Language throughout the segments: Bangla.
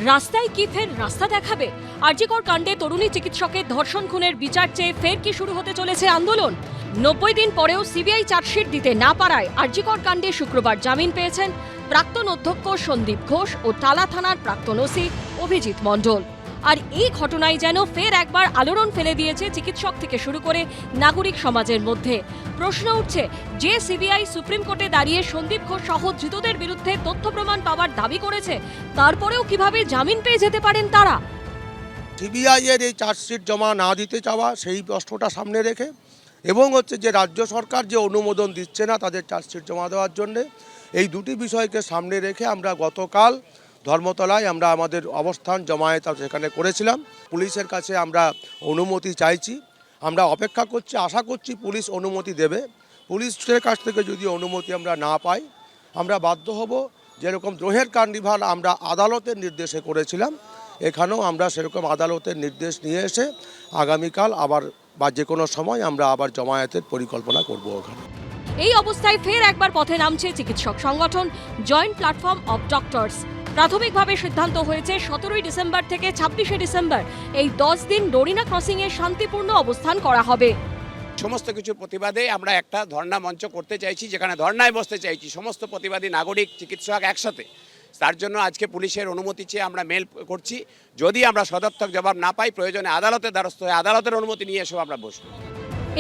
রাস্তায় কি ফের রাস্তা দেখাবে? আরজিকর কাণ্ডে তরুণী চিকিৎসকের ধর্ষণ খুনের বিচার চেয়ে ফের কি শুরু হতে চলেছে আন্দোলন? 90 দিন পরেও সিবিআই চার্জশিট দিতে না পারায় আরজিকর কাণ্ডে শুক্রবার জামিন পেয়েছেন প্রাক্তন অধ্যক্ষ সন্দীপ ঘোষ ও টালা থানার প্রাক্তন ওসি অভিজিৎ মণ্ডল। আর এই ঘটনায় যেন ফের একবার আলোড়ন ফেলে দিয়েছে চিকিৎসক থেকে শুরু করে নাগরিক সমাজের মধ্যে। প্রশ্ন উঠছে, যে সিবিআই সুপ্রিম কোর্টে দাঁড়িয়ে সন্দীপ ঘোষ সহ ধৃতদের বিরুদ্ধে তথ্য প্রমাণ পাওয়ার দাবি করেছে, তারপরেও কিভাবে জামিন পেয়ে যেতে পারেন তারা? সিবিআই এর এই চার্জশিট জমা না দিতে চাওয়া, সেই প্রশ্নটা সামনে রেখে, এবং যে রাজ্য সরকার যে অনুমোদন দিচ্ছে না তাদের চার্জশিট জমা দেওয়ার জন্যে, এই দুটি বিষয়কে সামনে রেখে আমরা গতকাল ধর্মতলায় আমরা আমাদের অবস্থান জমায়েত সেখানে করেছিলাম। পুলিশের কাছে আমরা অনুমতি চাইছি, আমরা অপেক্ষা করছি, আশা করছি পুলিশ অনুমতি দেবে। পুলিশের কাছ থেকে যদি অনুমতি আমরা না পাই, আমরা বাধ্য হব, যেরকম দ্রোহের কার্নিভাল আমরা আদালতের নির্দেশে করেছিলাম, এখানেও আমরা সেরকম আদালতের নির্দেশ নিয়ে এসে আগামীকাল আবার বা যে কোনো সময় আমরা আবার জমায়েতের পরিকল্পনা করব ওখানে। এই অবস্থায় ফের একবার পথে নামছে চিকিৎসক সংগঠন জয়েন্ট প্ল্যাটফর্ম অফ ডক্টরস। প্রাথমিকভাবে সিদ্ধান্ত হয়েছে 17 ডিসেম্বর থেকে 26 ডিসেম্বর এই 10 দিন ডোরিনা ক্রসিং এ শান্তিপূর্ণ অবস্থান করা হবে। সমস্ত কিছুর প্রতিবাদে আমরা একটা ধর্ণা মঞ্চ করতে চাইছি, যেখানে ধর্ণায় বসতে চাইছি সমস্ত প্রতিবাদী নাগরিক চিকিৎসক একসাথে। তার জন্য আজকে পুলিশের অনুমতি চেয়ে আমরা মেল করছি। যদি আমরা সদর্থক জবাব না পাই, প্রয়োজনে আদালতের দ্বারস্থ হয়ে আদালতের অনুমতি নিয়ে এসেও আমরা বসবো।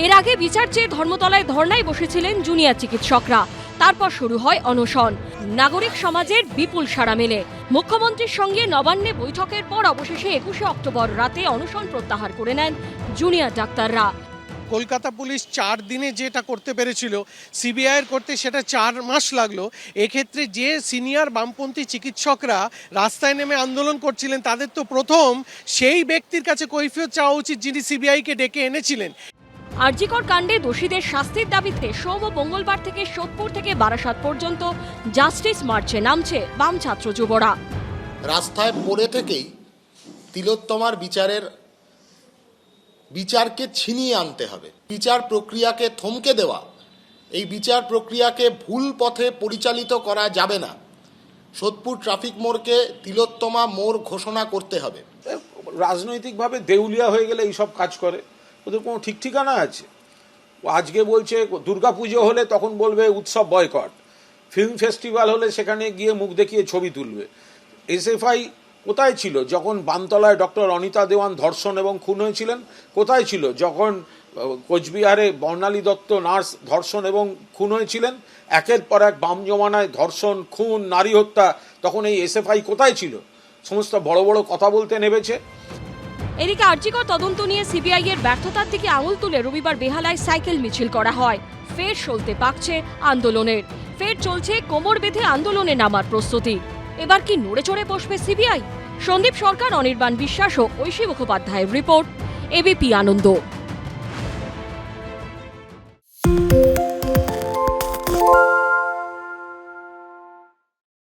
এর আগে বিচার চেয়ে ধর্মতলায় ধর্ণায় বসেছিলেন জুনিয়র চিকিৎসকরা। তারপর শুরু হয় অনশন। নাগরিক সমাজের বিপুল সাড়া মেলে। মুখ্যমন্ত্রীর সঙ্গে নবান্নে বৈঠকের পর অবশেষে 21 অক্টোবর রাতে অনশন প্রত্যাহার করে নেন জুনিয়র ডাক্তাররা। কলকাতা পুলিশ 4 দিনে যেটা করতে পেরেছিল, সিবিআইয়ের করতে সেটা 4 মাস লাগলো। এক্ষেত্রে যে সিনিয়র বামপন্থী চিকিৎসকরা রাস্তায় নেমে আন্দোলন করছিলেন, তাদের তো প্রথম সেই ব্যক্তির কাছে কৈফিয়ত চাওয়া উচিত যিনি সিবিআইকে ডেকে এনেছিলেন। আরজিকর কাণ্ডে দোষীদের শাস্তির দাবিতে সোম ও মঙ্গলবার থেকে সোদপুর থেকে বারাসাত পর্যন্ত জাস্টিস মার্চে নামছে বাম ছাত্র যুবরা। রাস্তায় পড়ে থেকেই তিলোত্তমার বিচারকে ছিনিয়ে আনতে হবে। বিচার প্রক্রিয়াকে থমকে দেওয়া, এই বিচার প্রক্রিয়াকে ভুল পথে পরিচালিত করা যাবে না। সোদপুর ট্রাফিক মোড়কে তিলোত্তমা মোড় ঘোষণা করতে হবে। রাজনৈতিকভাবে দেউলিয়া হয়ে গেলে এইসব কাজ করে, ওদের কোনো ঠিক ঠিকানা আছে? আজকে বলছে দুর্গাপুজো হলে তখন বলবে উৎসব বয়কট, ফিল্ম ফেস্টিভ্যাল হলে সেখানে গিয়ে মুখ দেখিয়ে ছবি তুলবে। এসএফআই কোথায় ছিল যখন বানতলায় ডক্টর অনিতা দেওয়ান ধর্ষণ এবং খুন হয়েছিলেন? কোথায় ছিল যখন কোচবিহারে বর্ণালী দত্ত নার্স ধর্ষণ এবং খুন হয়েছিলেন? একের পর এক বাম জমানায় ধর্ষণ, খুন, নারী হত্যা, তখন এই এসএফআই কোথায় ছিল? সমস্ত বড় বড় কথা বলতে নেমেছে। এদিকে আরজিকর তদন্ত নিয়ে সিবিআই এর ব্যর্থতার দিকে আঙুল তুলে রবিবার বেহালায় সাইকেল মিছিল করা হয়। ফের সলতে পাকছে আন্দোলনের। ফের চলছে কোমর বেঁধে আন্দোলনে নামার প্রস্তুতি। এবার কি নড়ে চড়ে বসবে সিবিআই? সন্দীপ সরকার, অনির্বাণ বিশ্বাস ও ঐশী মুখোপাধ্যায়ের রিপোর্ট, এবিপি আনন্দ।